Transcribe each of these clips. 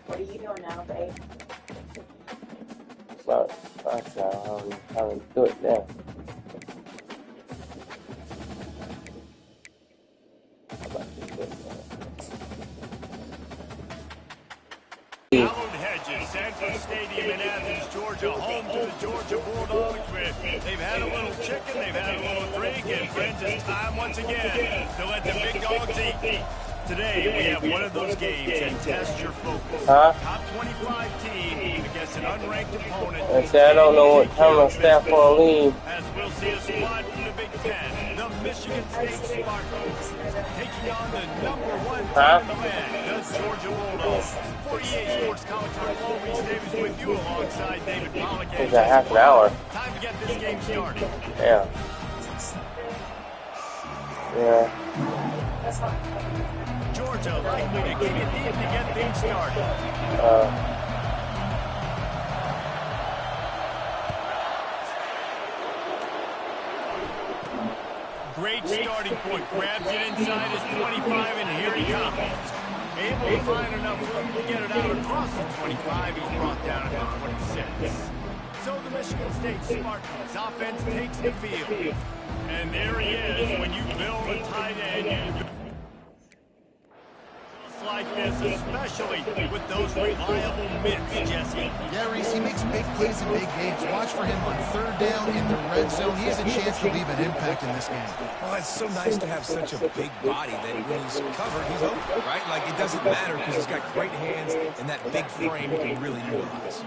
What are you doing now, babe? But I said, I don't do it now. Hallowed Hedges, Sanford Stadium in Athens, Georgia, home to the Georgia Bulldogs. They've had a little chicken, they've had a little drink, and friends, it's time once again to let the big dogs eat. Today, we have one of those games that test your focus. Top 25 team against an unranked opponent. I said, I don't know what time my staff will leave. As we'll see a squad from the Big Ten, the Michigan State Spartans, taking on the #1 team in the land, the Georgia Bulldogs. 48 Sports commentator Paul Reese Davis with you alongside David Pollock. It's a half an hour. Time to get this game started. Yeah. Yeah. Georgia likely to kick it deep to get things started. Great starting point. Grabs it inside his 25, and here he comes. Able to find enough room to get it out across the 25. He's brought down at the 26. So the Michigan State Spartans offense takes the field. And there he is. When you build a tight end, like this, especially with those reliable mitts, Jesse. Yeah, Reese, he makes big plays in big games. Watch for him on third down in the red zone. He has a chance to leave an impact in this game. Well, it's so nice to have such a big body that when he's covered, he's open, right? Like, it doesn't matter because he's got great hands and that big frame he can really utilize.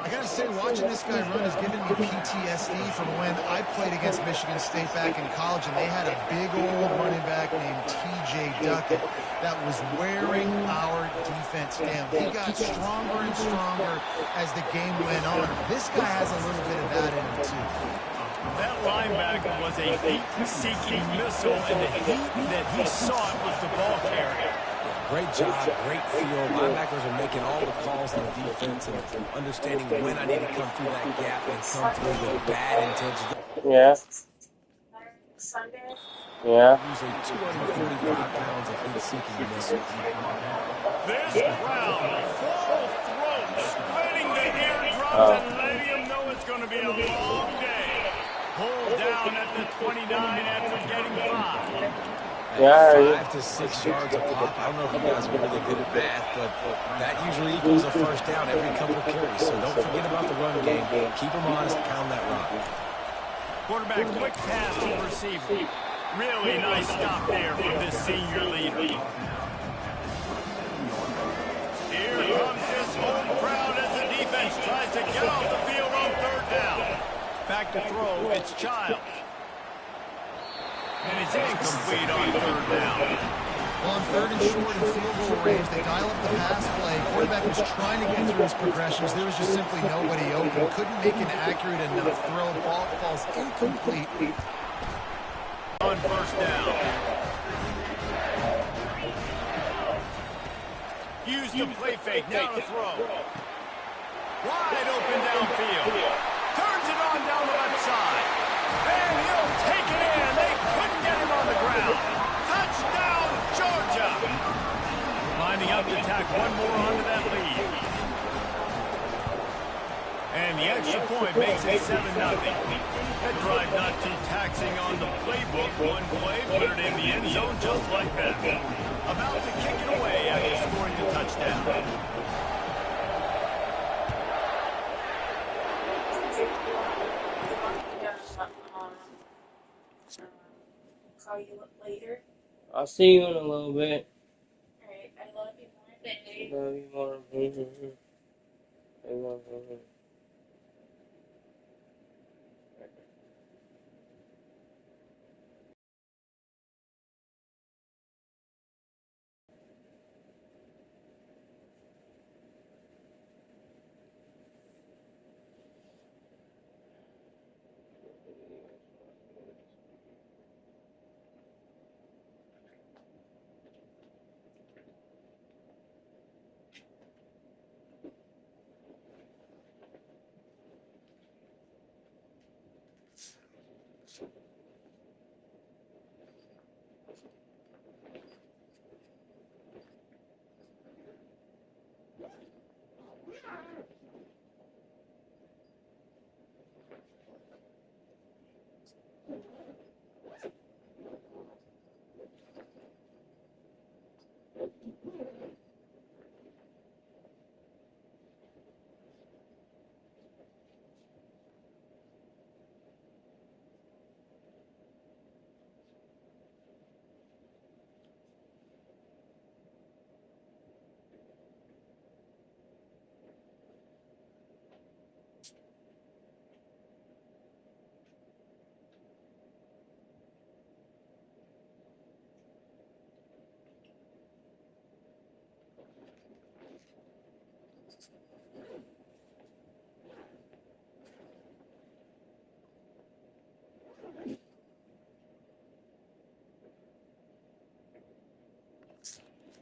I gotta say, watching this guy run has given me PTSD from when I played against Michigan State back in college, and they had a big old running back named T.J. Duckett that was wearing our defense down. He got stronger and stronger as the game went on. This guy has a little bit of that in him, too. That linebacker was a heat-seeking missile, and the heat that he sought was the ball carrier. Great job, great feel. Linebackers are making all the calls on the defense and understanding when I need to come through that gap and come through with bad intentions. Yeah. Yeah. Usually 245 pounds of heat-seeking missile. This round, full throat, splitting the eardrums and letting him know it's going to be a long day. Pulled down at the 29 after getting 5. Yeah, 5 to 6 yards a pop. I don't know if you guys are really good at math, but that usually equals a first down every couple of carries. So don't forget about the run game. Keep them honest, pound that rock. Quarterback, quick pass to the receiver. Really nice stop there from this senior leader. Here comes this home crowd as the defense tries to get off the field on third down. Back to throw, it's Childs. And it's incomplete on third down. Well, on third and short and field goal range, they dial up the pass play. Quarterback was trying to get through his progressions. There was just simply nobody open. Couldn't make an accurate enough throw. Ball falls incomplete. On first down. Use the play fake, down the throw. Wide open downfield. Turns it on down the left side. And he'll take it in. They couldn't get him on the ground. Touchdown, Georgia. Lining up to tack one more onto that lead. And the extra point makes it 7-0. That drive not too taxing on the playbook. One play, put it in the end zone just like that. About to kick it away after scoring the touchdown. Call you later. I'll see you in a little bit. Alright, I love you more, baby. Love you more. I love you.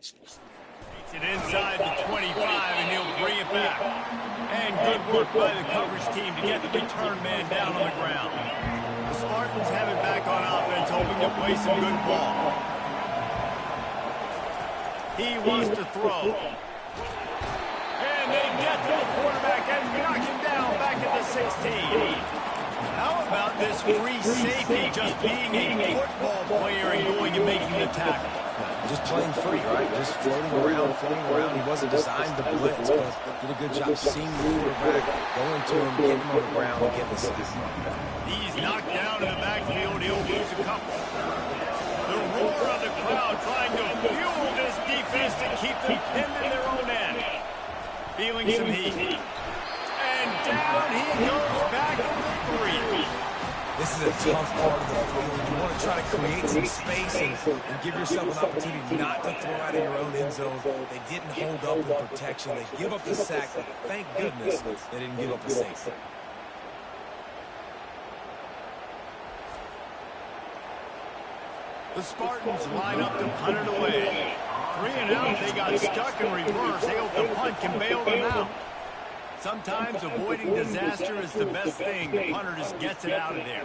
Takes it inside the 25, and he'll bring it back. And good work by the coverage team to get the return man down on the ground. The Spartans have it back on offense, hoping to play some good ball. He wants to throw. And they get to the quarterback and knock him down back at the 16. How about this free safety just being a football player and going and making the tackle? Just playing free, right? Just floating around. He wasn't designed to blitz, but did a good job seeing the quarterback, going to him, getting him on the ground, and getting the sack. He's knocked down in the backfield. He'll lose a couple. The roar of the crowd trying to fuel this defense to keep them pinned in their own end. Feeling some heat. And down he goes back in the 3. This is a tough part of the field. You want to try to create some space and give yourself an opportunity not to throw out of your own end zone. They didn't hold up in protection. They give up the sack, but thank goodness they didn't give up a safety. The Spartans line up to punt it away. 3 and out, they got stuck in reverse. They hope the punt can bail them out. Sometimes avoiding disaster is the best thing. The punter just gets it out of there.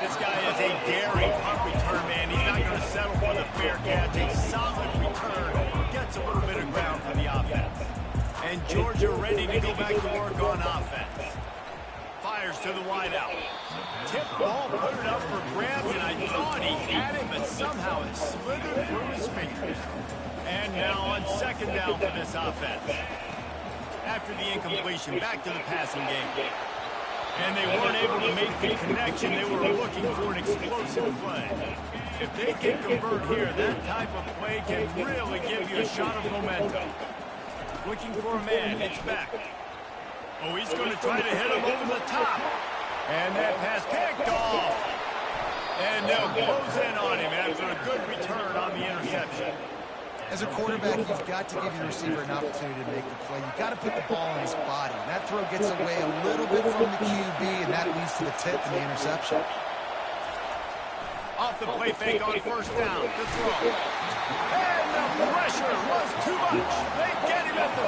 This guy is a daring punt return man. He's not going to settle for the fair catch. A solid return. Gets a little bit of ground for the offense. And Georgia ready to go back to work on offense. Fires to the wideout. Tip ball, put it up for grabs, and I thought he had it, but somehow it slithered through his fingers. And now on second down for this offense. After the incompletion, back to the passing game. And they weren't able to make the connection. They were looking for an explosive play. If they can convert here, that type of play can really give you a shot of momentum. Looking for a man, it's back. Oh, he's going to try to hit him over the top. And that pass picked off. And they'll close in on him after a good return on the interception. As a quarterback, you've got to give your receiver an opportunity to make the play. You've got to put the ball on his body. And that throw gets away a little bit from the QB, and that leads to the tip and the interception. Off the play fake on first down to throw. And the pressure was too much. They get him at the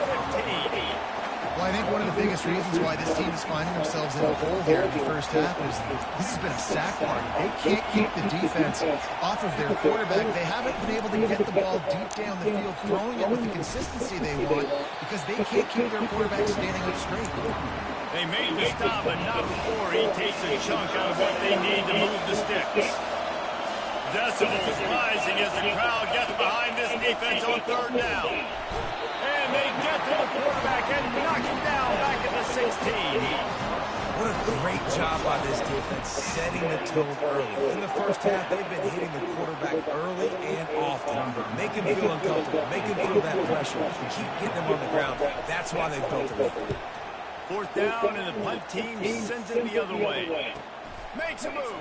15. Well, I think one of the biggest reasons why this team is finding themselves in a hole here in the first half is this has been a sack party. They can't keep the defense off of their quarterback. They haven't been able to get the ball deep down the field, throwing it with the consistency they want because they can't keep their quarterback standing up straight. They made the stop, but not before he takes a chunk out of what they need to move the sticks. Decibels rising as the crowd gets behind this defense on third down. And they get to the quarterback and knock him down back at the 16. What a great job by this defense, setting the tone early. In the first half, they've been hitting the quarterback early and often. Make him feel uncomfortable, make him feel that pressure, keep getting him on the ground. That's why they've built a lead. Fourth down, and the punt team sends it the other way. Makes a move.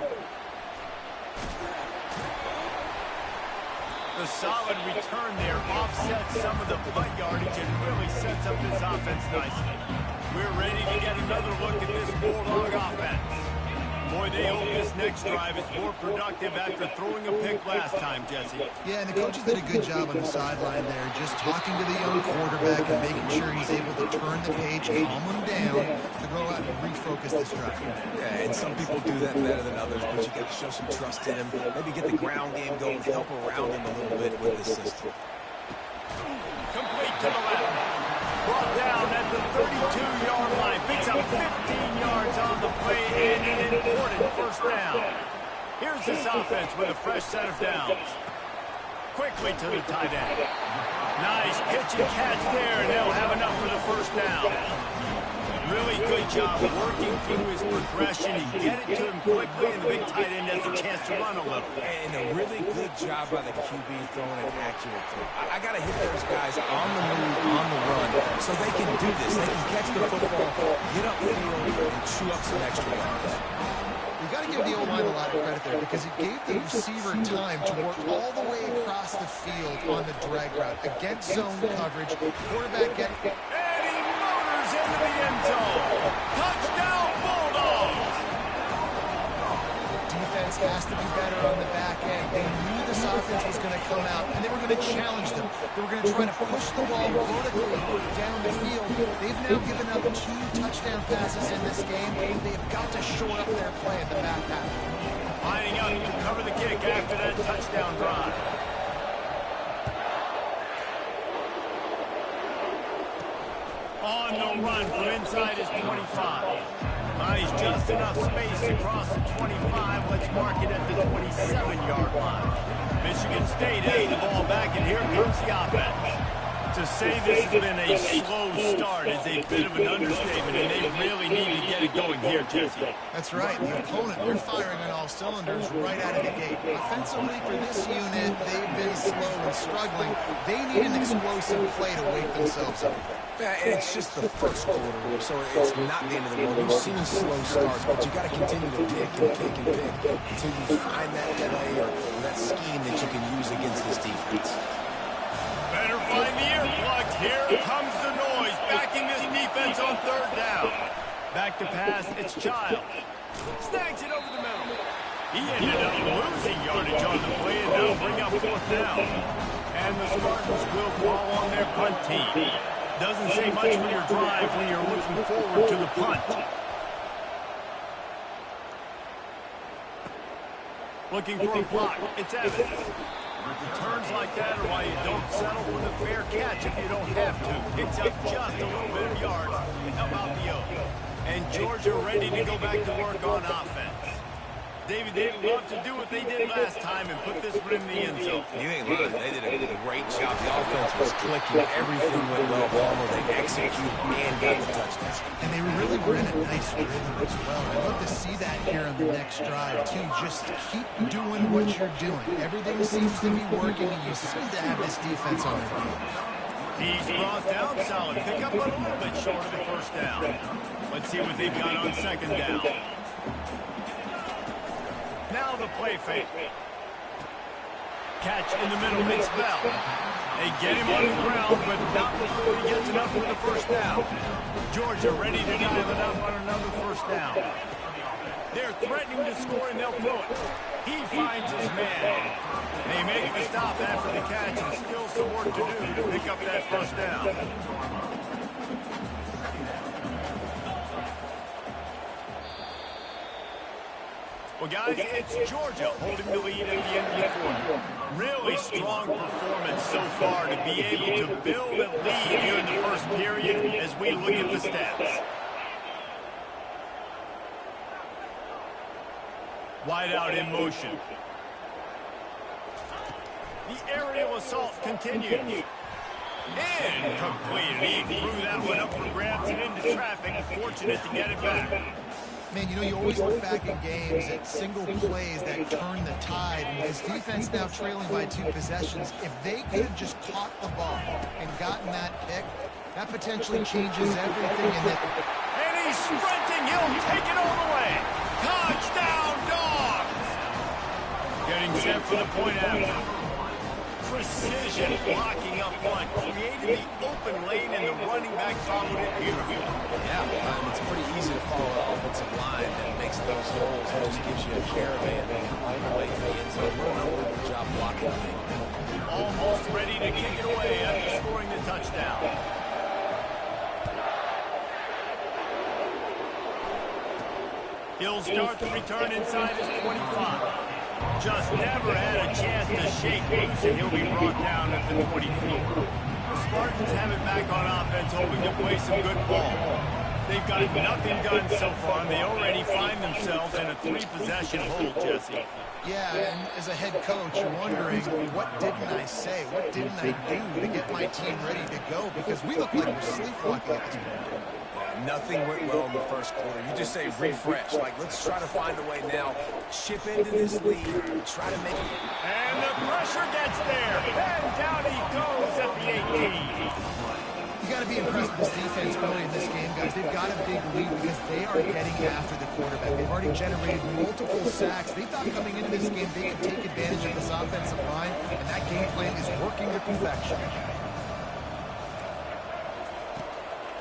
The solid return there offsets some of the punt yardage and really sets up this offense nicely. We're ready to get another look at this Bulldog offense. Boy, they hope this next drive is more productive after throwing a pick last time, Jesse. Yeah, and the coaches did a good job on the sideline there, just talking to the young quarterback and making sure he's able to turn the page, calm him down, to go out and refocus this drive. Yeah, and some people do that better than others, but you got to show some trust in him. Maybe get the ground game going, help around him a little bit with this system. Complete to the left. Brought down at the 32-yard line. Picks up 15 yards on the play and an important first down. Here's this offense with a fresh set of downs. Quickly to the tight end. Nice pitch and catch there, and they'll have enough for the first down. Really good job working through his progression. You get it to him quickly, and the big tight end has a chance to run a little. And a really good job by the QB throwing it accurately. I got to hit those guys on the move, on the run, so they can do this. They can catch the football, get up the field, and chew up some extra yards. You've got to give the O-line a lot of credit there because it gave the receiver time to work all the way across the field on the drag route. Against zone coverage, quarterback get... And he motors into the end zone. Touchdown, Bulldogs! Defense defense has to be better on the back end. They knew this offense was going to come out, and they were going to challenge them. They were going to try to push the ball vertically down the field. They've now given up 2 touchdown passes in this game. They've got to shore up their play in the back half. Lining up to cover the kick after that touchdown drive. On the run from inside his 25. He's just enough space across the 25. Let's mark it at the 27-yard line. Michigan State has the ball back, and here comes the offense. To say this has been a slow start is a bit of an understatement, and they really need to get it going here, Jesse. That's right. The opponent, they're firing on all cylinders right out of the gate. Offensively, for this unit, they've been slow and struggling. They need an explosive play to wake themselves up. Yeah, and it's just the first quarter, so it's not the end of the world. You've seen slow starts, but you got to continue to pick and pick and pick until you find that play or that scheme that you can use against this defense. Better find the earplugs. Here comes the noise, backing this defense on 3rd down. Back to pass, it's Childs. Snags it over the middle. He ended up losing yardage on the play, and that'll bring up 4th down. And the Spartans will call on their punt team. Doesn't say much for your drive when you're looking forward to the punt. Looking for a block. It's Evans. Returns like that are why you don't settle for the fair catch if you don't have to. Picks up just a little bit of yards. How about the O? And Georgia ready to go back to work on offense. David, they'd love to do what they did last time and put this one in the end zone. You ain't lying. They did a great job. The offense was clicking. Everything went well. They executed and got the touchdown. And they really were in a nice rhythm as well. I'd love to see that here on the next drive, too. Just keep doing what you're doing. Everything seems to be working, and you seem to have this defense on their feet. He's brought down solid. Pick up a little bit short of the 1st down. Let's see what they've got on 2nd down. Now the play fake. Catch in the middle, it's Bell. They get him on the ground, but not before he gets it up for the 1st down. Georgia ready to dive it up on another 1st down. They're threatening to score, and they'll throw it. He finds his man. They make the stop after the catch, and still some work to do to pick up that 1st down. Well, guys, it's Georgia holding the lead at the end of the quarter. Really strong performance so far to be able to build a lead here in the 1st period as we look at the stats. Wide out in motion. The aerial assault continues. And completed. He threw that one up for grabs and into traffic. Fortunate to get it back. Man, you know, you always look back in games at single plays that turn the tide. And his defense now trailing by 2 possessions. If they could have just caught the ball and gotten that pick, that potentially changes everything. And he's sprinting. He'll take it all the way. Touchdown, Dogs! Getting set for the point after. Precision blocking up front. Created the open lane, and the running back followed it beautifully. Yeah, it's pretty easy to follow an offensive line that makes those holes and just gives you a caravan all the way to the end zone. What an unbelievable job blocking the thing. Almost ready to kick it away after scoring the touchdown. He'll start the return inside his 25. Just never had a chance to shake loose, and he'll be brought down at the 24. The Spartans have it back on offense, hoping to play some good ball. They've got nothing done so far, and they already find themselves in a 3-possession hold, Jesse. Yeah, and as a head coach, you're wondering, what didn't I say? What didn't I do to get my team ready to go? Because we look like we're sleepwalking at this point. Nothing went well in the 1st quarter. You just say refresh. Like, let's try to find a way now. Chip into this lead. Try to make it. And the pressure gets there. And down he goes at the 18. You got to be impressed with this defense early in this game, guys. They've got a big lead because they are getting after the quarterback. They've already generated multiple sacks. They thought coming into this game they could take advantage of this offensive line, and that game plan is working to perfection.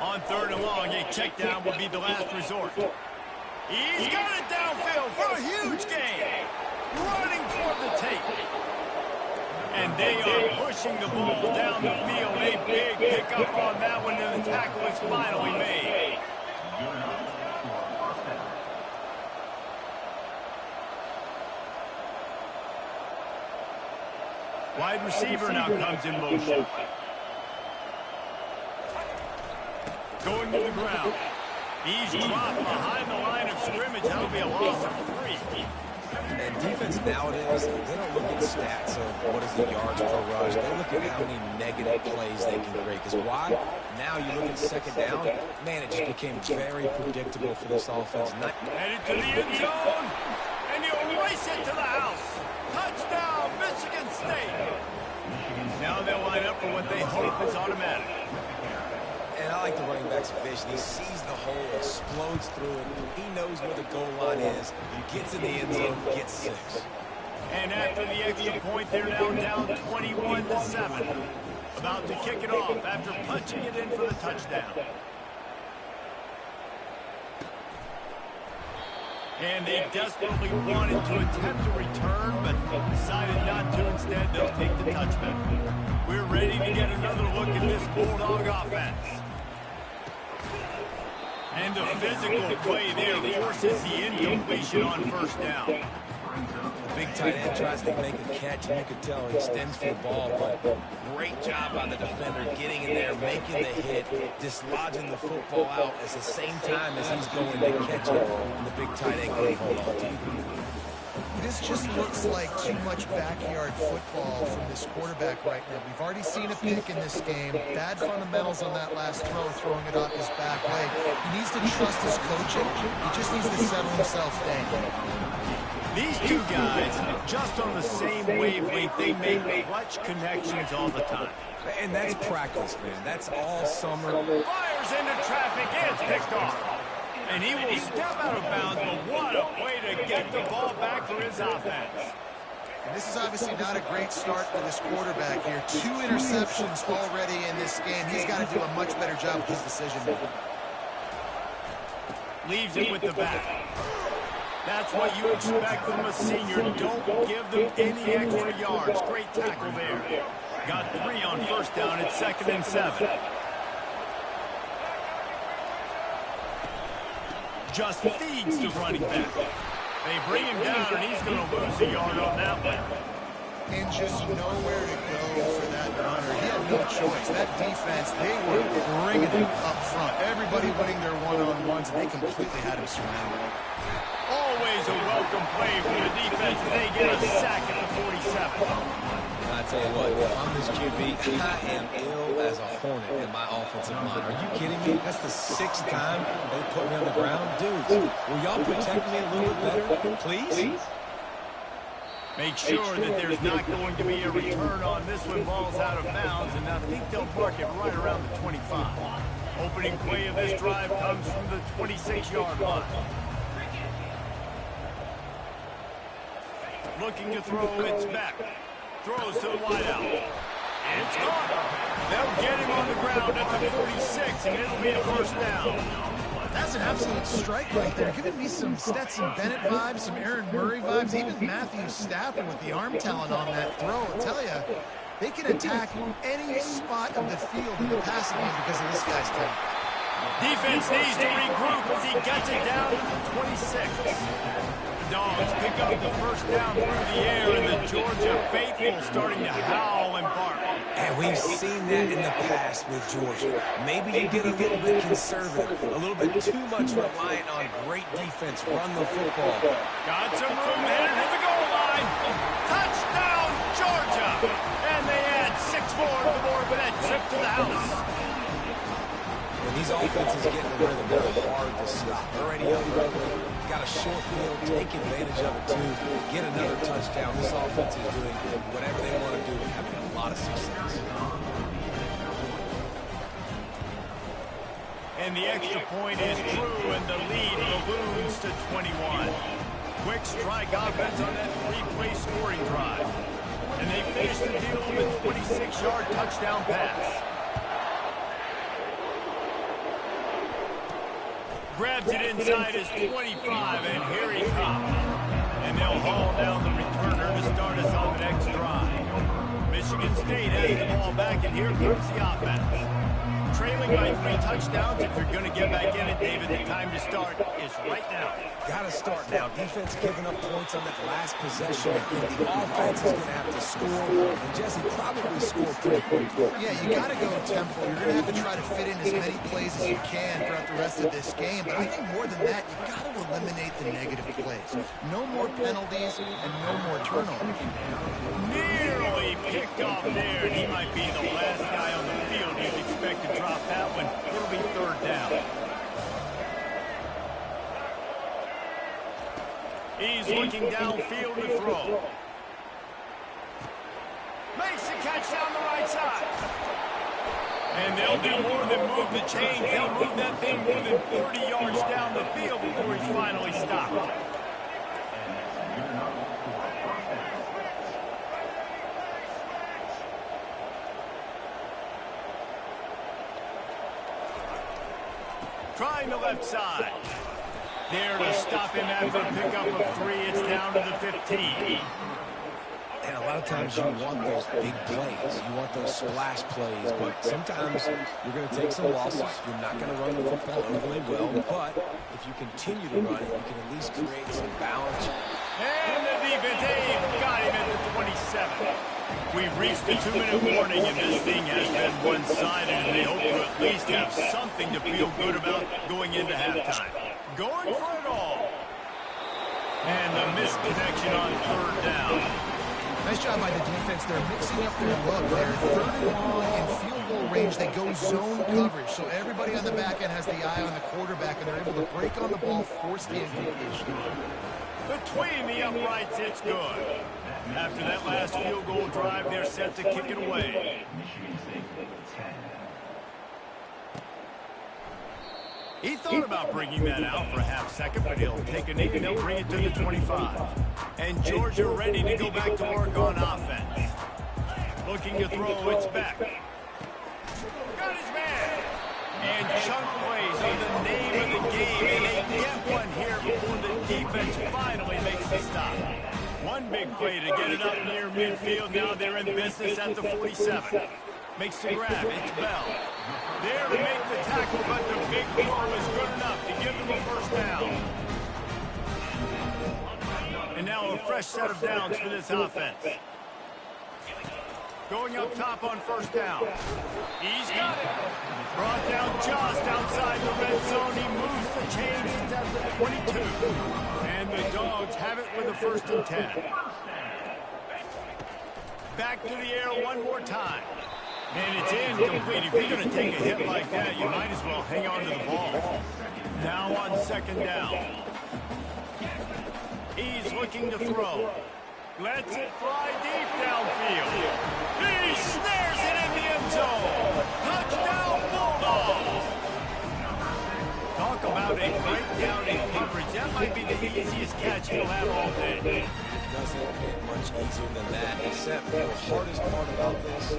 On 3rd and long, a check down would be the last resort. He's got it downfield for a huge gain. running for the take. And they are pushing the ball down the field. A big pickup on that one, and the tackle is finally made. Wide receiver now comes in motion. Going to the ground. He's dropped behind the line of scrimmage. That'll be a loss of 3. And defense nowadays, they don't look at stats of what is the yards per rush. They look at how many negative plays they can create. Because why? Now you look at second down, man, it just became very predictable for this offense. Headed to the end zone, and he'll race it to the house. Touchdown, Michigan State. Now they'll line up for what they hope is automatic. And I like the running back's vision. He sees the hole, explodes through it. He knows where the goal line is, gets in the end zone, gets 6. And after the extra point, they're now down 21-7. About to kick it off after punching it in for the touchdown. And they desperately wanted to attempt a return, but decided not to. Instead, they'll take the touchback. We're ready to get another look at this Bulldog offense. And a physical play there forces the incompletion on first down. The big tight end tries to make a catch, and you can tell he extends for the ball, but great job by the defender getting in there, making the hit, dislodging the football out at the same time as he's going to catch it, and the big tight end can hold on to it. This just looks like too much backyard football from this quarterback right now. We've already seen a pick in this game. Bad fundamentals on that last throw, throwing it off his back leg. He needs to trust his coaching. He just needs to settle himself down. These two guys, just on the same wavelength, they make clutch connections all the time. And that's practice, man. That's all summer. Fires into traffic, it's picked off. And he will step out of bounds, but what a way to get the ball back for his offense. And this is obviously not a great start for this quarterback here. 2 interceptions already in this game. He's got to do a much better job with his decision-making. Leaves it with the back. That's what you expect from a senior. Don't give them any extra yards. Great tackle there. Got 3 on first down. It's 2nd and 7. Just feeds the running back. They bring him down, and he's going to lose a yard on that one. And just nowhere to go for that runner. He had no choice. That defense, they were bringing it up front. Everybody winning their one-on-ones, and they completely had him surrounded. Always a welcome play for the defense as they get a sack at the 47. I tell you what, if I'm this QB, I am ill as a hornet in my offensive line. Are you kidding me? That's the 6th time they put me on the ground. Dudes, will y'all protect me a little bit better, please? Make sure that there's not going to be a return on this one. Ball's out of bounds, and I think they'll mark it right around the 25. Opening play of this drive comes from the 26-yard line. Looking to throw, it's back. Throws to the wideout. And it's gone. They'll get him on the ground at the 46, and it'll be a first down. That's an absolute strike right there. Giving me some Stetson Bennett vibes, some Aaron Murray vibes, even Matthew Stafford with the arm talent on that throw. I'll tell you, they can attack any spot of the field in the passing game because of this guy's talent. Defense needs to regroup as he gets it down to the 26. The Dogs pick up the first down through the air, and the Georgia faithful starting to howl and bark. And we've seen that in the past with Georgia. Maybe you get a little bit conservative, a little bit too much reliant on great defense, run the football. Got some room headed to the goal line. Touchdown, Georgia! And they add 6 more to the board with that trip to the house. When these offenses get in the rhythm, they're hard to stop. Already up early, got a short field, take advantage of it too, get another touchdown. This offense is doing whatever they want to do and having a lot of success. And the extra point is true, and the lead balloons to 21. Quick strike offense on that 3-play scoring drive. And they finish the deal with a 26-yard touchdown pass. Grabs it inside his 25, and here he comes. And they'll haul down the return. back, and here comes the offense. Trailing by 3 touchdowns, if you're going to get back in it, David, the time to start is right now. Got to start now. Defense giving up points on that last possession. And the offense is going to have to score. And Jesse probably score pretty quickly. Yeah, you got to go tempo. You're going to have to try to fit in as many plays as you can throughout the rest of this game. But I think more than that, you got to eliminate the negative plays. No more penalties and no more turnovers. Nearly picked off there. He might be the last guy on the field you'd expect to drop that one. It'll be 3rd down. He's looking downfield to throw. Makes the catch down the right side. And they'll do more than move the chains. They'll move that thing more than 30 yards down the field before he's finally stopped. Trying the left side. There to stop him after a pickup of 3. It's down to the 15. And a lot of times you want those big plays. You want those splash plays. But sometimes you're going to take some losses. You're not going to run the football overly well. But if you continue to run it, you can at least create some balance. And the defense, they've got him at the 27. We've reached the 2-minute warning, and this thing has been one-sided, and they hope to at least have something to feel good about going into halftime. Going for it all. And the missed connection on 3rd down. Nice job by the defense. They're mixing up their look. They're 3rd and long in field goal range. They go zone coverage. So everybody on the back end has the eye on the quarterback, and they're able to break on the ball, force the incompletion. Between the uprights, it's good. After that last field goal drive, they're set to kick it away. He thought about bringing that out for a half-second, but he'll take a knee and they'll bring it to the 25. And Georgia ready to go back to work on offense. Looking to throw, it's back. Got his man. And chunk plays are the name of the game, and they get one here before the defense finally makes the stop. One big play to get it up near midfield. Now they're in business at the 47. Makes the grab. It's Bell. There to make the tackle, but the big throw is good enough to give them a 1st down. And now a fresh set of downs for this offense. Going up top on 1st down. He's got it. Brought down just outside the red zone. He moves the chains. It's at the 22. And the Dogs have it with a 1st and 10. Back to the air one more time. And it's incomplete. If you're going to take a hit like that, you might as well hang on to the ball. Now on 2nd down. He's looking to throw. Lets it fly deep downfield. He snares it in the end zone. Touchdown, Bulldogs. Talk about a breakdown in coverage. That might be the easiest catch he'll have all day. It doesn't get much easier than that, except the hardest part about this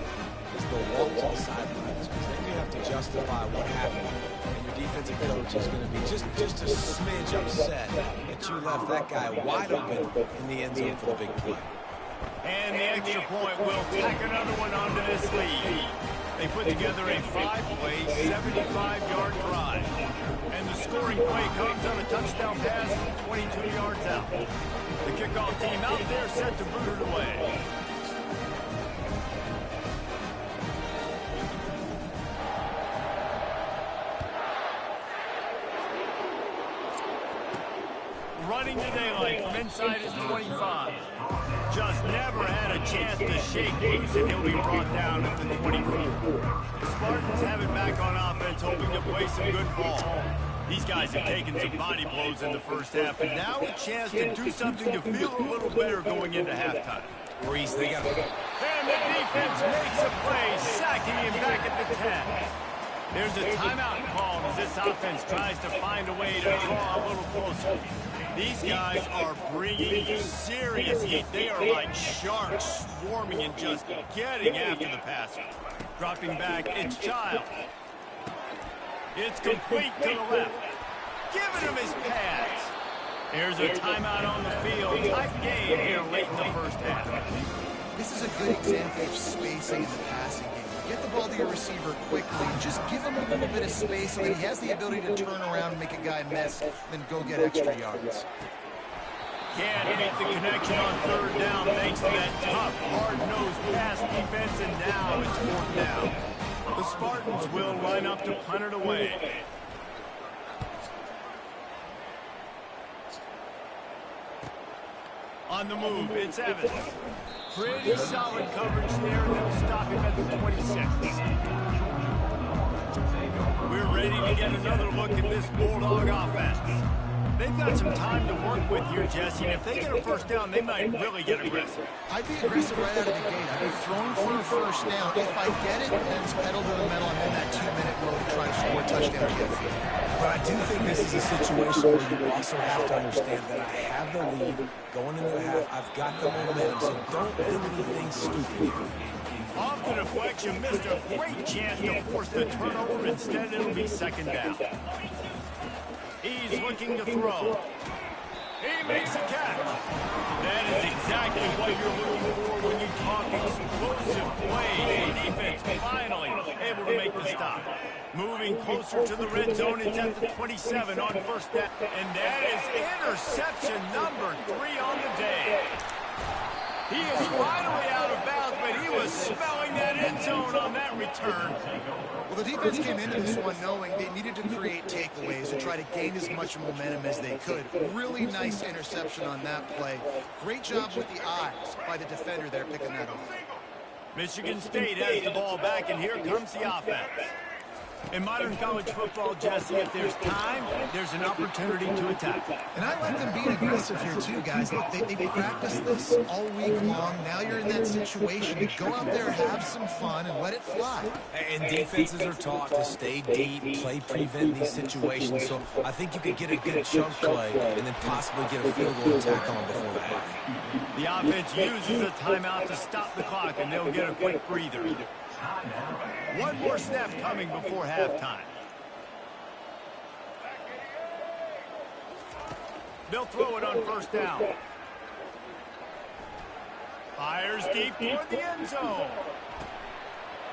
is the walk to the sidelines, because then you have to justify what happened, and your defensive coach is going to be just a smidge upset that you left that guy wide open in the end zone for the big play. And the extra point will tack another one onto this lead. They put together a 5-play, 75-yard drive. And the scoring play comes on a touchdown pass from 22 yards out. The kickoff team out there set to boot it away. Running the daylight from inside his 25. Just never had a chance to shake loose, and he'll be brought down at the 24. The Spartans have it back on offense, hoping to play some good ball. These guys have taken some body blows in the first half, and now a chance to do something to feel a little better going into halftime. Reese, they got it. And the defense makes a play, sacking him back at the 10. There's a timeout called as this offense tries to find a way to draw a little closer. These guys are bringing serious heat. They are like sharks swarming and just getting after the passer. Dropping back, it's Childs. It's complete to the left. Giving him his pads. There's a timeout on the field. Tight game here late in the first half. This is a good example of spacing in the passing game. Get the ball to your receiver quickly. Just give him a little bit of space so that he has the ability to turn around and make a guy miss, then go get extra yards. Can't make the connection on third down thanks to that tough, hard-nosed pass defense, and now it's fourth down. The Spartans will line up to punt it away. On the move, it's Evans. Pretty solid coverage there, and they'll stop him at the 26. We're ready to get another look at this Bulldog offense. They've got some time to work with here, Jesse, and if they get a first down, they might really get aggressive. I'd be aggressive right out of the gate. I'd be throwing for a first down. If I get it, then it's pedal to the metal. I'm in that 2-minute mode to try to score a touchdown again. But I do think this is a situation where you also have to understand that I have the lead going into the half. I've got the momentum, so don't do anything stupid here. Off the deflection, missed a great chance to force the turnover. Instead, it'll be second down. He's looking to throw. He makes a catch. That is exactly what you're looking for when you talk explosive plays. The defense finally able to make the stop. Moving closer to the red zone, it's at the 27 on first down. And that is interception number 3 on the day. He is finally out of bounds, but he was smelling that end zone on that return. Well, the defense came into this one knowing they needed to create takeaways to try to gain as much momentum as they could. Really nice interception on that play. Great job with the eyes by the defender there picking that off. Michigan State has the ball back, and here comes the offense. In modern college football, Jesse, if there's time, there's an opportunity to attack. And I like them being aggressive here too, guys. Look, they practiced this all week long. Now you're in that situation to go out there, have some fun, and let it fly. And defenses are taught to stay deep, prevent these situations. So I think you could get a good chunk play and then possibly get a field goal attack on before the half. The offense uses a timeout to stop the clock, and they'll get a quick breather. One more snap coming before halftime. They'll throw it on first down. Fires deep toward the end zone.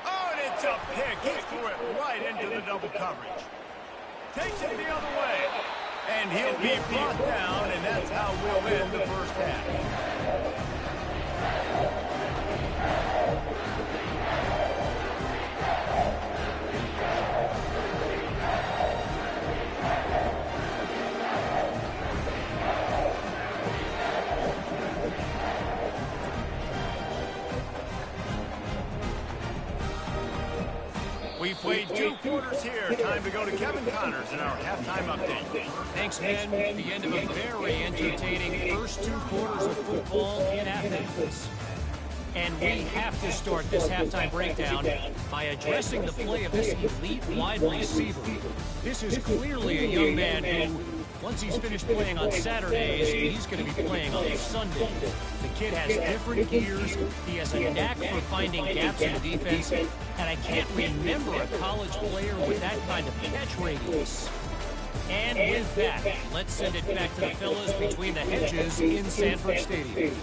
Oh, and it's a pick. He threw it right into the double coverage. Takes it the other way. And he'll be brought down, and that's how we'll end the first half. We played 2 quarters here. Time to go to Kevin Connors in our halftime update. Thanks, man. The end of a very entertaining first 2 quarters of football in Athens. And we have to start this halftime breakdown by addressing the play of this elite wide receiver. This is clearly a young man who, once he's finished playing on Saturdays, he's going to be playing on Sunday. The kid has different gears. He has a knack for finding gaps in the defense. And I can't remember a college player with that kind of catch radius. And with that, let's send it back to the fellas between the hedges in Sanford Stadium.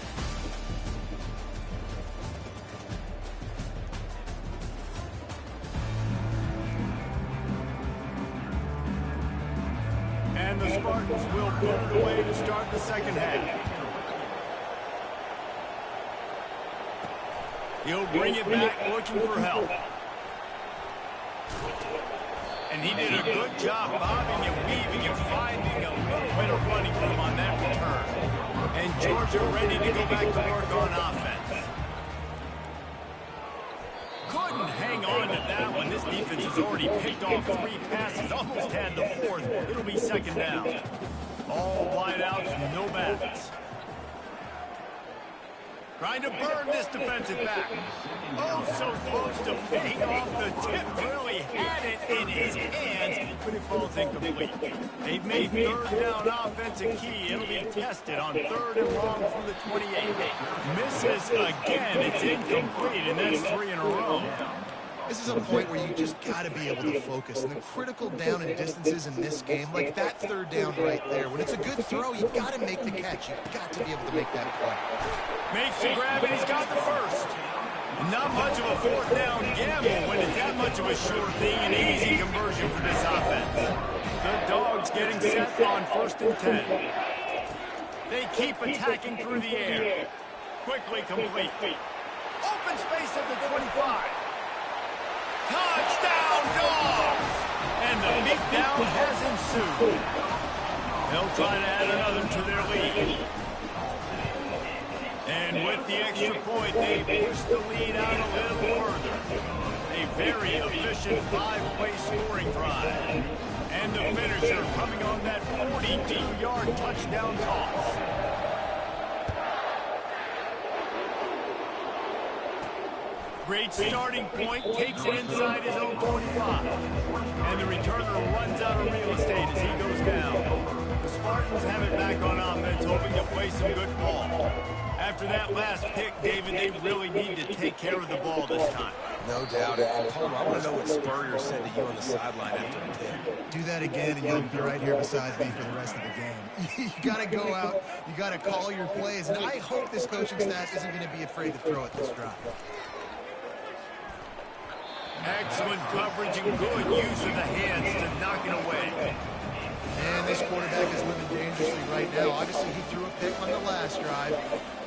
And the Spartans will put it away to start the second half. He'll bring it back looking for help. And he did a good job bobbing and weaving and finding a little bit of running room on that return. And Georgia ready to go back to work on offense. Couldn't hang on to that one. This defense has already picked off 3 passes, almost had the 4th. It'll be second down. All wideouts, no backs. Trying to burn this defensive back. Oh, so close to paying off the tip. Really had it in his hands, but it falls incomplete. They've made third down offense a key. It'll be tested on 3rd and long from the 28. Misses again. It's incomplete, and that's 3 in a row. This is a point where you just got to be able to focus. And the critical down and distances in this game, like that third down right there, when it's a good throw, you've got to make the catch. You've got to be able to make that play. Makes the grab, and he's got the first. Not much of a fourth down gamble when it's that much of a sure thing, an easy conversion for this offense. The Dogs getting set on 1st and 10. They keep attacking through the air. Quickly complete. Open space at the 25. Touchdown, Dogs! And the beatdown has ensued. They'll try to add another to their lead. And with the extra point, they push the lead out a little further. A very efficient 5-play scoring drive. And the finisher coming on that 42-yard touchdown toss. Great starting point, takes it inside his own 25. And the returner runs out of real estate as he goes down. The Spartans have it back on offense, hoping to play some good ball. After that last pick, David, they really need to take care of the ball this time. No doubt. And Palmer, I want to know what Spurrier said to you on the sideline after the pick. Do that again, and you'll be right here beside me for the rest of the game. You got to go out. You got to call your plays. And I hope this coaching staff isn't going to be afraid to throw at this drive. Excellent coverage and good use of the hands to knock it away. And this quarterback is living dangerously right now. Obviously, he threw a pick on the last drive.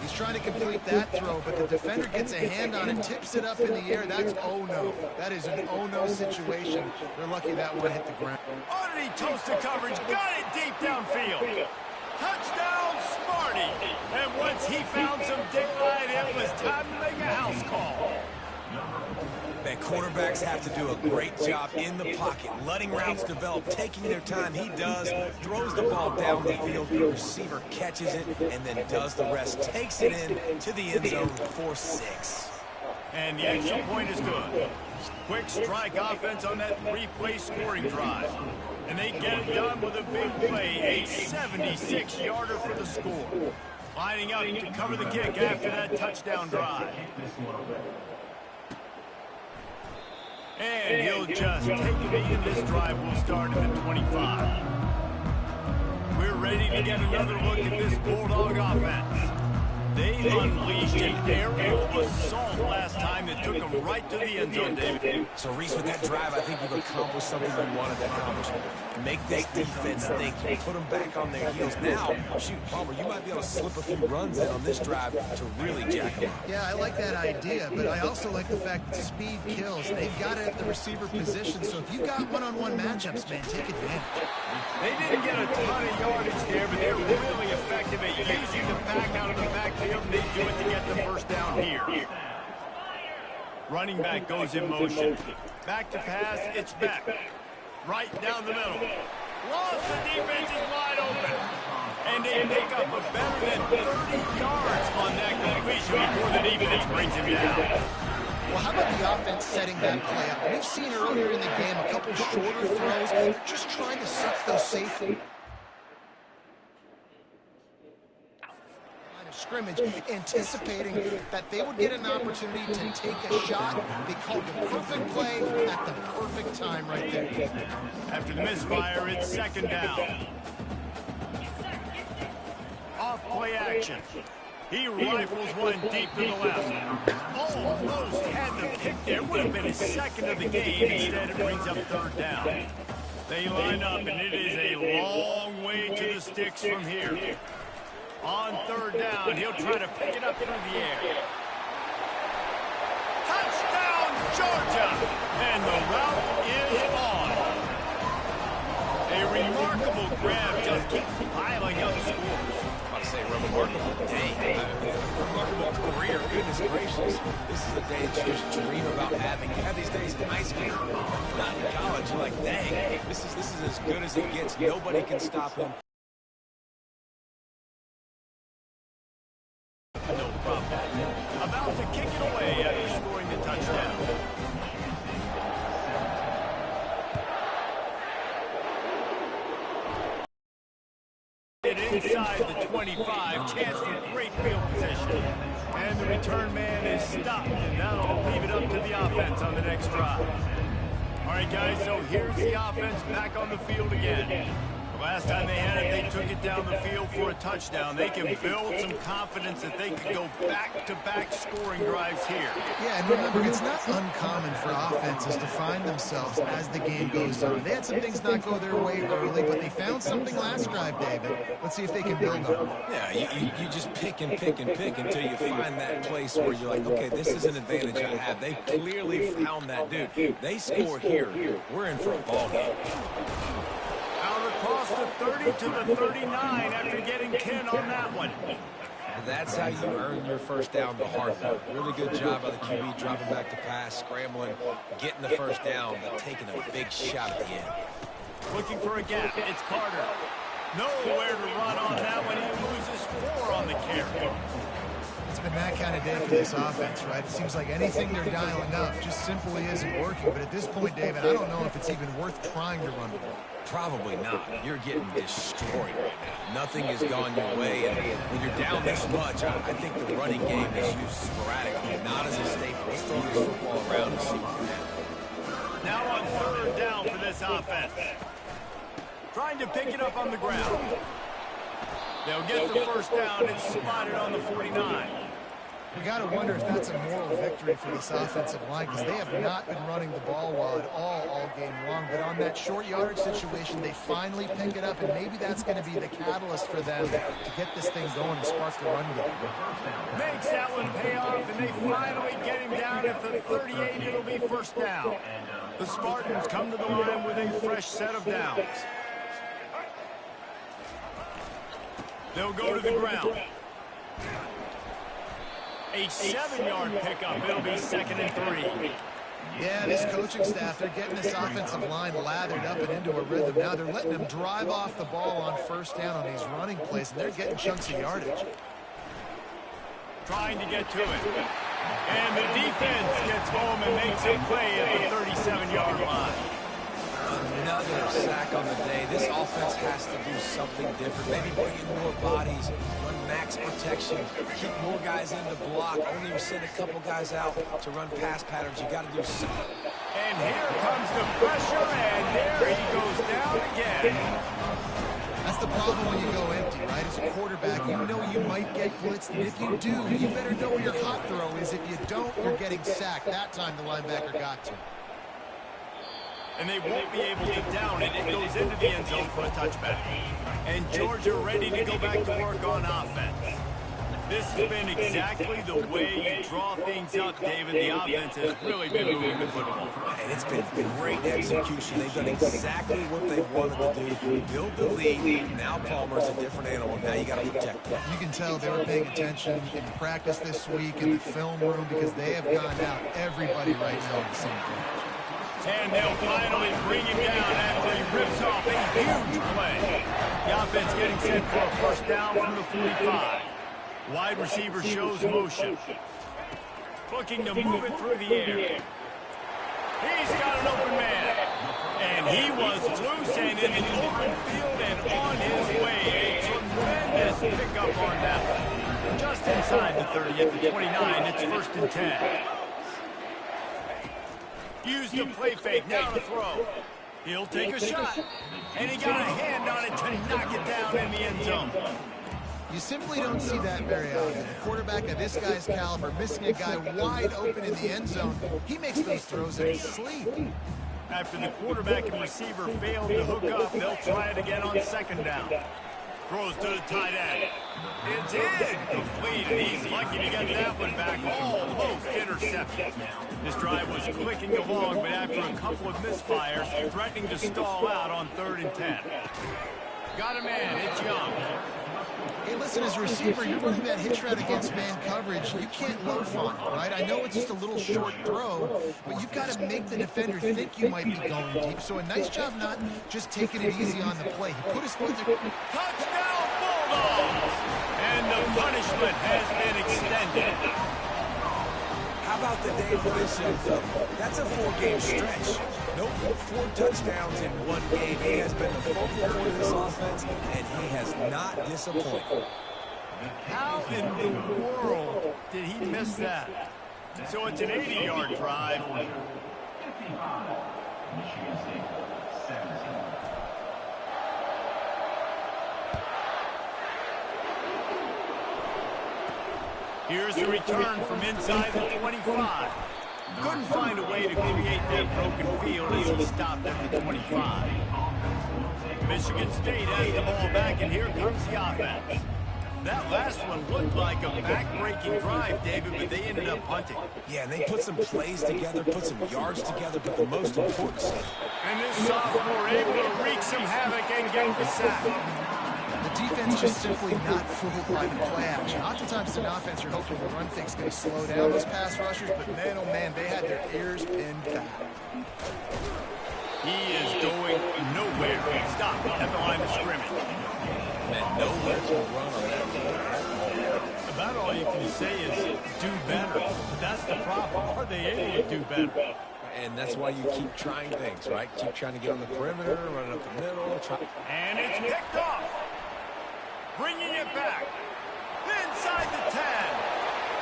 He's trying to complete that throw, but the defender gets a hand on it, tips it up in the air. That's oh-no. That is an oh-no situation. They're lucky that one hit the ground. Underneath toasted coverage, got it deep downfield. Touchdown, Smarty. And once he found some daylight, it was time to make a house call. Man, quarterbacks have to do a great job in the pocket, letting routes develop, taking their time. He does, throws the ball down the field, the receiver catches it, and then does the rest, takes it in to the end zone for 6. And the extra point is good. Quick strike offense on that 3-play scoring drive. And they get it done with a big play, a 76-yarder for the score. Lining up to cover the kick after that touchdown drive. And he'll just take it in. This drive will start at the 25. We're ready to get another look at this Bulldog offense. They unleashed an aerial assault last time that took them right to the end zone, David. So, Reese, with that drive, I think you've accomplished something you wanted to accomplish. Make this defense think, put them back on their heels. Now, shoot, Palmer, you might be able to slip a few runs in on this drive to really jack them up. Yeah, I like that idea, but I also like the fact that speed kills. They've got it at the receiver position, so if you've got one-on-one matchups, man, take advantage. They didn't get a ton of yardage there, but they're really effective at using the pack out of the backfield, and they do it to get the first down here. Running back goes in motion. Back to pass, it's back. Right down the middle. Lost, the defense is wide open. And they pick up a better than 30 yards on that completion before the defense brings him down. Well, how about the offense setting that play up? We've seen earlier in the game a couple shorter throws. They're just trying to suck those safety. Scrimmage, anticipating that they would get an opportunity to take a shot. They called the perfect play at the perfect time right there. After the misfire, it's second down. Off play action. He rifles one deep to the left. Almost had the pick there. Would have been his second of the game. Instead, it brings up third down. They line up, and it is a long way to the sticks from here. On third down, he'll try to pick it up through the air. Touchdown, Georgia! And the route is on. A remarkable grab just keeps piling up scores. I was about to say, remarkable day. Remarkable career. Goodness gracious. This is a day that you just dream about having. You have these days in high school, not in college. You're like, dang, this is as good as it gets. Nobody can stop him. No problem. About to kick it away after scoring the touchdown. Inside the 25, chance for great field position. And the the return man is stopped, and that'll leave it up to the offense on the next drive. All right, guys, so here's the offense back on the field again. Last time they had it, they took it down the field for a touchdown. They can build some confidence that they could go back-to-back scoring drives here. Yeah, and remember, it's not uncommon for offenses to find themselves as the game goes on. They had some things not go their way early, but they found something last drive, David. Let's see if they can build on it. Yeah, you just pick and pick and pick until you find that place where you're like, okay, this is an advantage I have. They clearly found that dude. They score here. We're in for a ball game. Across the 30 to the 39 after getting 10 on that one. That's how you earn your first down the hard way. Really good job by the QB dropping back to pass, scrambling, getting the first down, but taking a big shot at the end. Looking for a gap. It's Carter. Nowhere to run on that one. He loses 4 on the carry. It's been that kind of day for this offense, right? It seems like anything they're dialing up just simply isn't working. But at this point, David, I don't know if it's even worth trying to run the ball. Probably not. You're getting destroyed right now. Nothing has gone your way, and when you're down this much, I think the running game is used sporadically, not as a staple. Let's throw this football around and see what can happen. Now on 3rd down for this offense. Trying to pick it up on the ground. They'll get the first down. It's spotted on the 49. You got to wonder if that's a moral victory for this offensive line, because they have not been running the ball well at all game long. But on that short yardage situation, they finally pick it up, and maybe that's going to be the catalyst for them to get this thing going and spark the run game. Makes that one pay off, and they finally get him down at the 38. It'll be first down. The Spartans come to the line with a fresh set of downs. They'll go to the ground. A 7-yard pickup. It'll be 2nd and 3. Yeah, this coaching staff, they're getting this offensive line lathered up and into a rhythm. Now they're letting them drive off the ball on first down on these running plays, and they're getting chunks of yardage. Trying to get to it. And the defense gets home and makes a play at the 37-yard line. Another sack on the day. This offense has to do something different. Maybe bring in more bodies, run max protection, keep more guys in to block, only send a couple guys out to run pass patterns. You got to do something. And here comes the pressure, and there he goes down again. That's the problem when you go empty, right? As a quarterback, you know you might get blitzed, and if you do, you better know where your hot throw is. If you don't, you're getting sacked. That time the linebacker got to. And they won't be able to down it. It goes into the end zone for a touchback. And Georgia ready to go back to work on offense. This has been exactly the way you draw things up, David. The offense has really been moving the football. And it's been great execution. They've done exactly what they wanted to do. Build the lead. Now Palmer's a different animal. Now you got to protect him. You can tell they were paying attention in practice this week in the film room, because they have gone out everybody right now on the same page. And they'll finally bring him down after he rips off a huge play. The offense getting set for a first down from the 45. Wide receiver shows motion. Looking to move it through the air. He's got an open man. And he was loose and in the open field and on his way. A tremendous pickup on that one. Just inside the 30 at the 29. It's 1st and 10. Use the play fake, now to throw. He'll take a shot. And he got a hand on it to knock it down in the end zone. You simply don't see that very often. A quarterback of this guy's caliber missing a guy wide open in the end zone. He makes those throws in his sleep. After the quarterback and receiver failed to hook up, they'll try it again on 2nd down. Throws to the tight end. It's incomplete, and he's lucky to get that one back. Almost intercepted. This drive was clicking along, but after a couple of misfires, threatening to stall out on 3rd and 10. Got a man, it's Young. Hey, listen, as a receiver, you're running that hitch route against man coverage. You can't loaf on it, right? I know it's just a little short throw, but you've got to make the defender think you might be going deep. So a nice job not just taking it easy on the play. He put his foot there. Touchdown, Bulldogs! And the punishment has been extended. How about the day for this young fella? That's a 4-game stretch. Nope, 4 touchdowns in 1 game. He has been the focal point of this offense, and he has not disappointed. How in the world did he miss just that. So it's an 80-yard drive. Here's the return from inside the 25. Couldn't find a way to create that broken field as he stopped at the 25. Michigan State has the ball back, and here comes the offense. That last one looked like a back-breaking drive, David, but they ended up punting. Yeah, and they put some plays together, put some yards together, but the most important thing. And this sophomore able to wreak some havoc and get the sack. The defense just simply not fooled by the play action. Oftentimes in offense, you're hoping the run fake's going to slow down those pass rushers, but man, oh man, they had their ears pinned back. He is going nowhere. Stop at the line of scrimmage. Man, nowhere to run on that one. About all you can say is do better. But that's the problem. Are they able to do better? And that's why you keep trying things, right? Keep trying to get on the perimeter, run it up the middle. And it's picked off. Bringing it back. Inside the 10.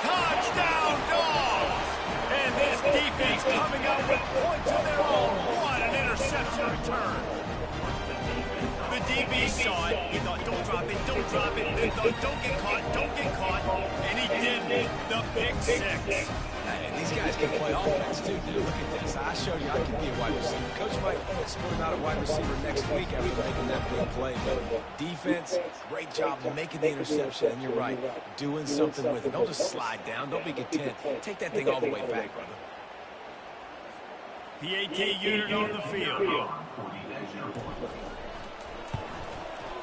Touchdown, Dogs! And this defense coming up with points of their own. What an interception return. The DB saw it. He thought, don't drop it, don't drop it. Then thought, don't get caught, don't get caught. And he didn't. The pick six. And these guys can play offense, too, dude. Look at this. I showed you I can be a wide receiver. Coach might split him out at wide receiver next week after making that big play. But defense, great job making the interception. And you're right, doing something with it. Don't just slide down. Don't be content. Take that thing all the way back, brother. PAT unit on the field.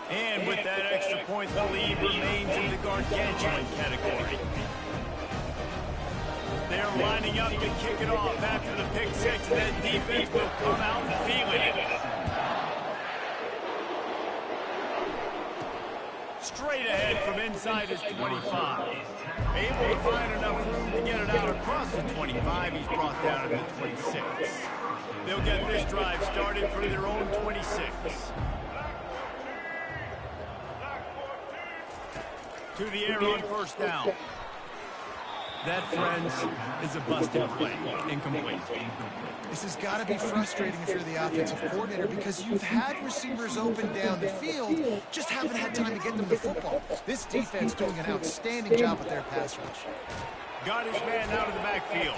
And with that extra point, the lead remains in the gargantuan category. They're lining up to kick it off after the pick six, and that defense will come out feeling it. Straight ahead from inside his 25. Able to find enough room to get it out across the 25. He's brought down at the 26. They'll get this drive started from their own 26. To the air on first down. That, friends, is a busted play. Incomplete. This has got to be frustrating if you're the offensive coordinator because you've had receivers open down the field, just haven't had time to get them the football. This defense doing an outstanding job with their pass rush. Got his man out of the backfield.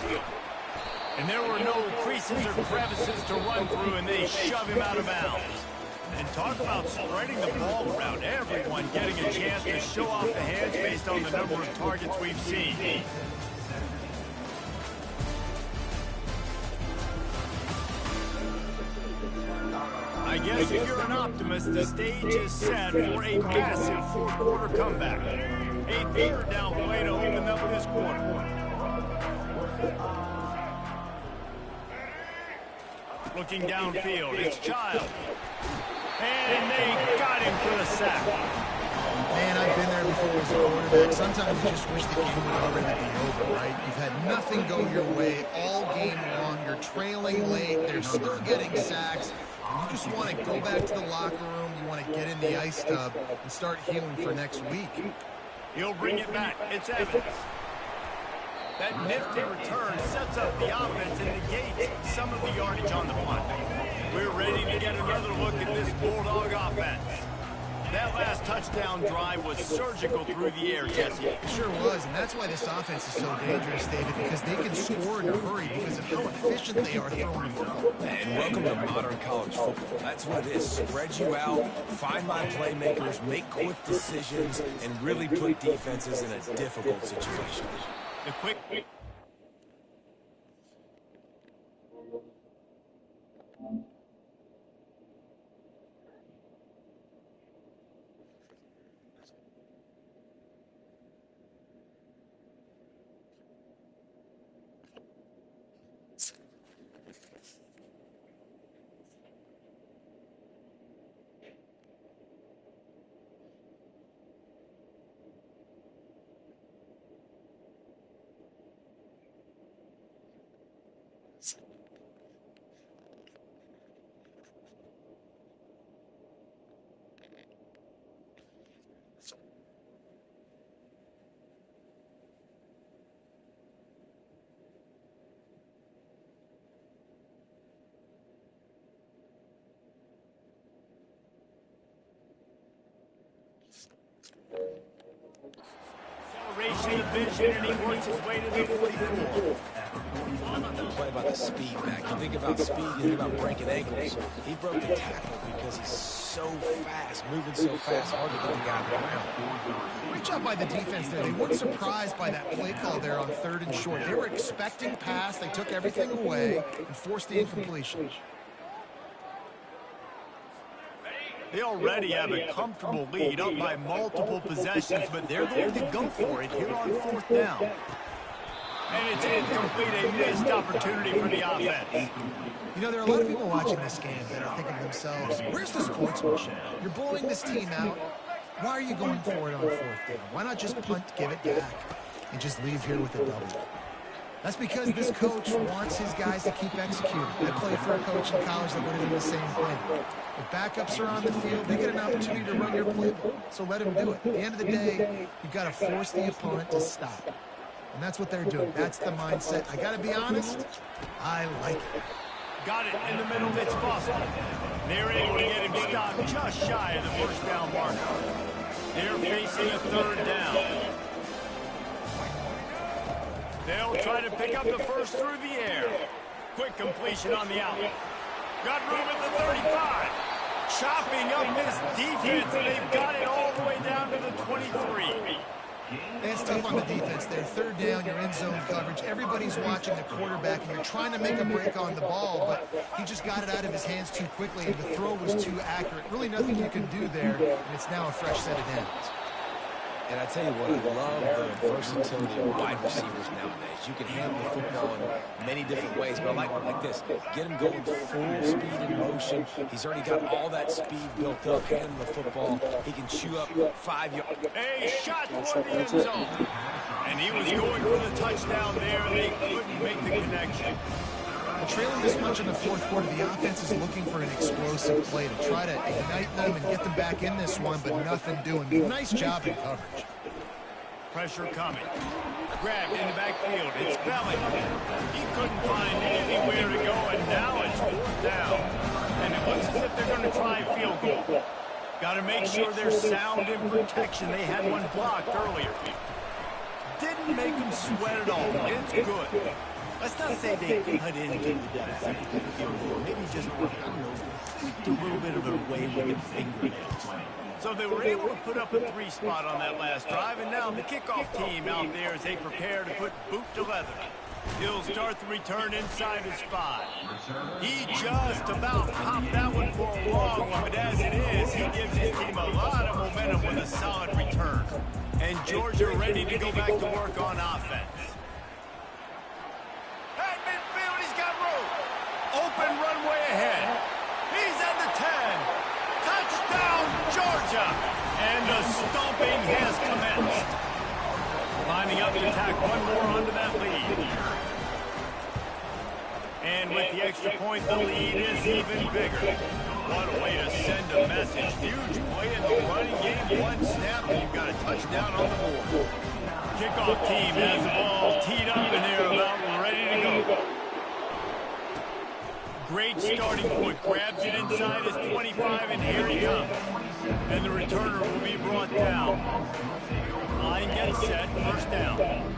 And there were no creases or crevices to run through, and they shove him out of bounds. And talk about spreading the ball around. Everyone getting a chance to show off the hands based on the number of targets we've seen. I guess if you're an optimist, the stage is set for a massive fourth-quarter comeback. A third down play to open up this quarter. Looking downfield, it's Child. And they got him for the sack. Man, I've been there before as a quarterback. Sometimes you just wish the game would already be over, right? You've had nothing go your way all game long. You're trailing late. They're still getting sacks. And you just want to go back to the locker room. You want to get in the ice tub and start healing for next week. He'll bring it back. It's Evans. That nifty return sets up the offense and negates some of the yardage on the punt. We're ready to get another look at this Bulldog offense. That last touchdown drive was surgical through the air, Jesse. It sure was, and that's why this offense is so dangerous, David, because they can score in a hurry because of how efficient they are throwing the football. And welcome to modern college football. That's what it is. Spread you out, find my playmakers, make quick decisions, and really put defenses in a difficult situation. The quick... in the vision, and he works his way to the 44. Play about the speed back. You think about speed, you think about breaking ankles. He broke the tackle because he's so fast, moving so fast, hard to get the guy on the ground. Great job by the defense there. They weren't surprised by that play call there on 3rd and short. They were expecting pass. They took everything away and forced the incompletion. They already have a comfortable lead, up by multiple possessions, but they're going to go for it here on 4th down. And it's incomplete, a missed opportunity for the offense. You know, there are a lot of people watching this game that are thinking to themselves, where's the sportsmanship? You're blowing this team out. Why are you going for it on 4th down? Why not just punt, give it back, and just leave here with a W? That's because this coach wants his guys to keep executing. I played for a coach in college that would have done the same thing. If backups are on the field, they get an opportunity to run your playbook, so let them do it. At the end of the day, you've got to force the opponent to stop. And that's what they're doing. That's the mindset. I got to be honest, I like it. Got it in the middle. It's Foster. They're able to get him stopped just shy of the 1st down marker. They're facing a 3rd down. They'll try to pick up the first through the air. Quick completion on the out. Got room at the 35. Chopping up this defense, and they've got it all the way down to the 23. It's tough on the defense there. 3rd down, you're in zone coverage. Everybody's watching the quarterback, and you're trying to make a break on the ball, but he just got it out of his hands too quickly, and the throw was too accurate. Really nothing you can do there, and it's now a fresh set of downs. And I tell you what, I love the versatility of wide receivers nowadays. You can handle the football in many different ways, but I like this. Get him going full speed in motion. He's already got all that speed built up, handling the football. He can chew up 5 yards. A shot toward the end zone. And he was going for the touchdown there, and they couldn't make the connection. Trailing this much in the 4th quarter, the offense is looking for an explosive play to try to ignite them and get them back in this one, but nothing doing. Nice job in coverage. Pressure coming. Grabbed in the backfield. It's Bellingham. He couldn't find anywhere to go, and now it's 4th down. And it looks as if they're going to try a field goal. Got to make sure they're sound in protection. They had one blocked earlier. Didn't make them sweat at all. It's good. Let's not say they cut into the field goal. Maybe just, I don't know, tweaked a little bit of their way with the fingernails. So they were able to put up a 3 spot on that last drive, and now the kickoff team out there as they prepare to put boot to leather. He'll start the return inside his 5. He just about popped that one for a long one, but as it is, he gives his team a lot of momentum with a solid return. And Georgia ready to go back to work on offense. At midfield, he's got room. Open runway ahead. He's at the 10. Touchdown, Georgia. And the stomping has commenced. Lining up to tack one more onto that lead. And with the extra point, the lead is even bigger. What a way to send a message. Huge play in the running game. One snap, and you've got a touchdown on the board. Kickoff team has the ball teed up, and they're about ready to go. Great starting point. Grabs it inside his 25, and here he comes. And the returner will be brought down. Line gets set. 1st down.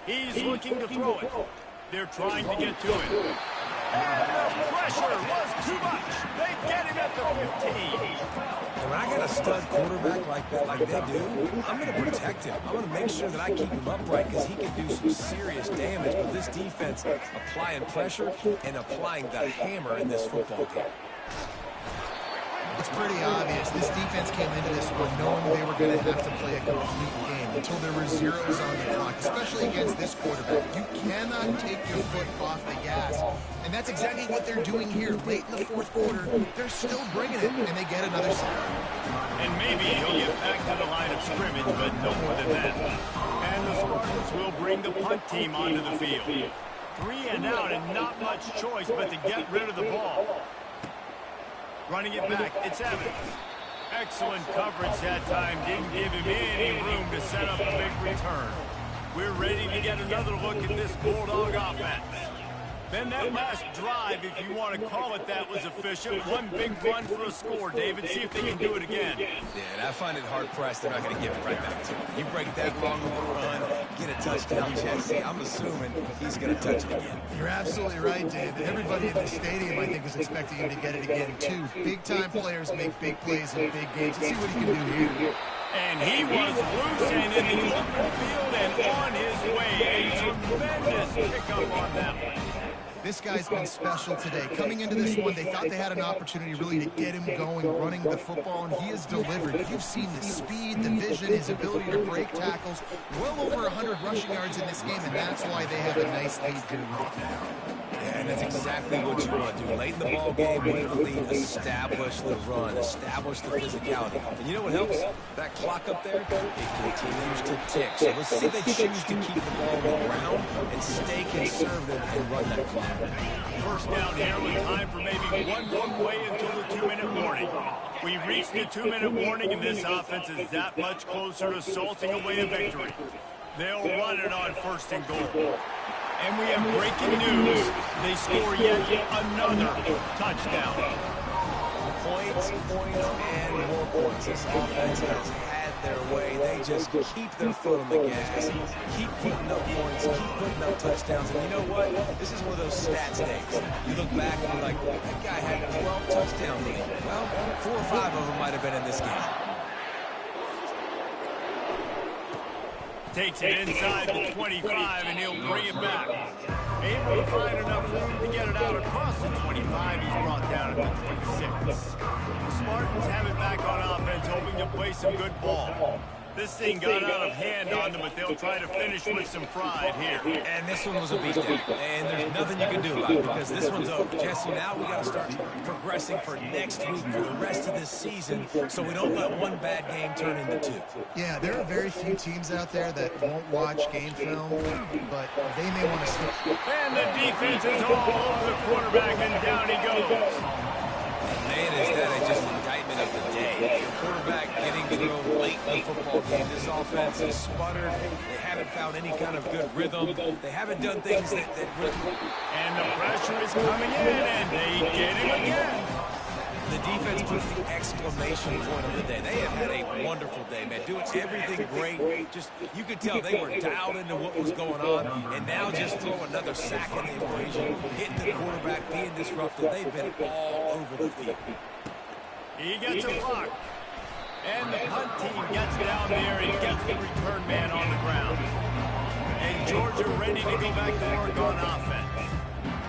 He's looking to throw it. They're trying to get to it. And the pressure was too much. They get him at the 15. And when I got a stud quarterback like that, like they do, I'm going to protect him. I'm going to make sure that I keep him upright because he can do some serious damage. But this defense applying pressure and applying the hammer in this football game. It's pretty obvious. This defense came into this one knowing they were going to have to play a complete game until there were zeros on the clock, especially against this quarterback. You cannot take your foot off the gas. And that's exactly what they're doing here. Late in the 4th quarter, they're still bringing it, and they get another sack. And maybe he'll get back to the line of scrimmage, but no more than that. And the Spartans will bring the punt team onto the field. 3 and out, and not much choice but to get rid of the ball. Running it back, it's Evans. Excellent coverage that time. Didn't give him any room to set up a big return. We're ready to get another look at this Bulldog offense. Ben, that last drive, if you want to call it that, was efficient. One big run for a score, David. See if they can do it again. Yeah, and I find it hard-pressed they're not going to give it right back to him. You break that long of a run, get a touchdown, Jesse, I'm assuming he's going to touch it again. You're absolutely right, David. Everybody in the stadium, I think, is expecting him to get it again, too. Big-time players make big plays in big games. Let's see what he can do here. And he was loose and in the open field and on his way. A tremendous pickup on that one. This guy's been special today. Coming into this one, they thought they had an opportunity really to get him going, running the football, and he has delivered. You've seen the speed, the vision, his ability to break tackles. Well over 100 rushing yards in this game, and that's why they have a nice lead here right now. Yeah, and that's exactly what you want to do. Late in the ball game, win the lead, establish the run, establish the physicality. And you know what helps? That clock up there, it continues to tick. So let's see if they choose to keep the ball on the ground and stay conservative and run that clock. First down here with time for maybe one more play until the 2-minute warning. We've reached the 2-minute warning, and this offense is that much closer to salting away a victory. They'll run it on 1st and goal. And we have breaking news. They score yet another touchdown. Points, and more points. This offense has had their way. They just keep their foot on the gas, keep putting up points, keep putting up touchdowns. And you know what? This is one of those stats days. You look back and you're like, that guy had 12 touchdowns in it. Well, 4 or 5 of them might have been in this game. Takes it inside the 25, and he'll bring it back. Able to find enough room to get it out across the 25. He's brought down at the 26. The Spartans have it back on offense, hoping to play some good ball. This thing got out of hand on them, but they'll try to finish with some pride here. And this one was a beatdown, and there's nothing you can do about it because this one's over. Jesse, now we got to start progressing for next week, for the rest of this season, so we don't let one bad game turn into 2. Yeah, there are very few teams out there that won't watch game film, but they may want to start. And the defense is all over the quarterback, and down he goes. Man, is that just an indictment of the day. Your quarterback getting through late in the football game. This offense has sputtered. They haven't found any kind of good rhythm. They haven't done things that really... And the pressure is coming in, and they get him again. The defense puts the exclamation point on the day. They have had a wonderful day, man. Doing everything great. Just, you could tell they were dialed into what was going on, and now just throw another sack in the equation, hitting the quarterback, being disruptive. They've been all over the field. He gets a block. And the punt team gets down there and gets the return man on the ground. And Georgia ready to go back to work on offense.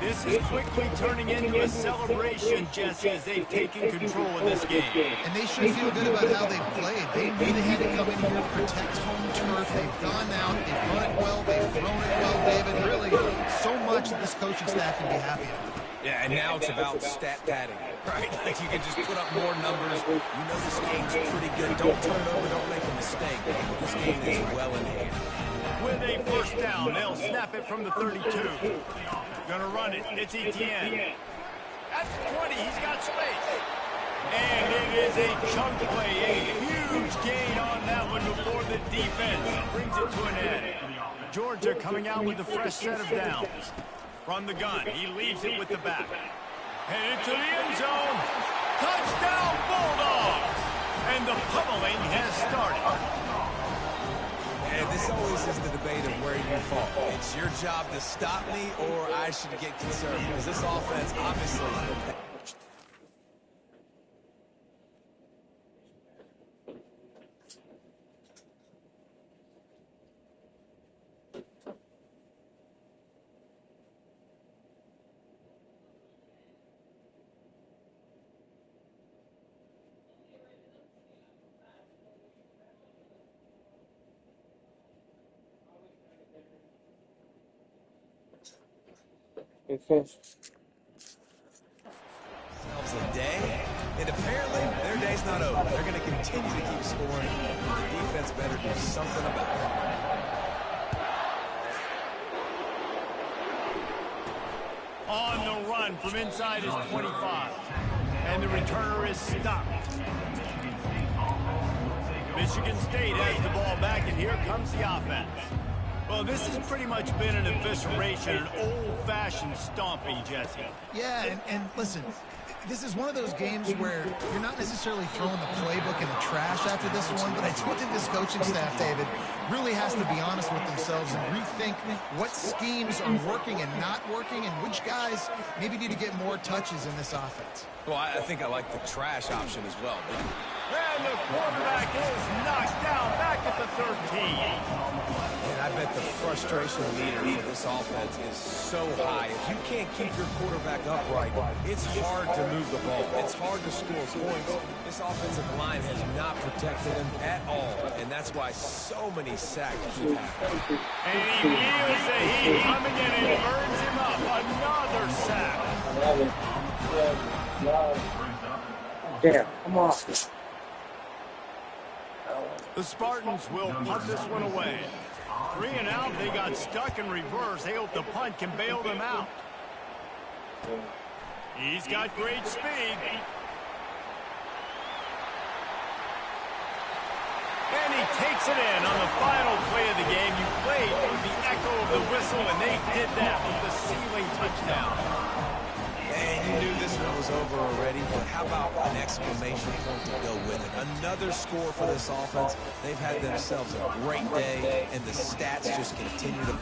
This is quickly turning into a celebration, Jesse, as they've taken control of this game. And they should feel good about how they've played. They knew they had to come in here, protect home turf. They've gone out, they've run it well, they've thrown it well, David. Really, so much that this coaching staff can be happy about. Yeah, and now it's about stat padding, right? Like you can just put up more numbers. You know this game's pretty good. Don't turn it over, don't make a mistake. This game is well in hand. With a first down, they'll snap it from the 32. Gonna run it. It's Etienne. At the 20, he's got space. And it is a chunk play. A huge gain on that one before the defense brings it to an end. Georgia coming out with a fresh set of downs. From the gun, he leaves it with the back. Headed to the end zone. Touchdown, Bulldogs! And the pummeling has started. And this always is the debate of where you fall. It's your job to stop me, or I should get concerned. Because this offense, obviously... themselves a day, and apparently their day's not over. They're going to continue to keep scoring. The defense better do something about it. On the run from inside his 25, and the returner is stopped. Michigan State has the ball back, and here comes the offense. Well, this has pretty much been an evisceration, an old-fashioned stomping, Jesse. Yeah, and listen, this is one of those games where you're not necessarily throwing the playbook in the trash after this one, but I do think this coaching staff, David, really has to be honest with themselves and rethink what schemes are working and not working and which guys maybe need to get more touches in this offense. Well, I think I like the trash option as well. And the quarterback is knocked down back at the 13. And I bet the frustration meter for this offense is so high. If you can't keep your quarterback upright, it's hard to move the ball. It's hard to score points. This offensive line has not protected him at all, and that's why so many sacks keep happening. And he feels the heat coming in and burns him up. Another sack. Damn, come on. The Spartans will punt this one away. 3 and out, they got stuck in reverse. They hope the punt can bail them out. He's got great speed. And he takes it in on the final play of the game. You played the echo of the whistle, and they did that with the ceiling touchdown. And you knew this one was over already, but how about an exclamation point to go with it? Another score for this offense. They've had themselves a great day, and the stats just continue to...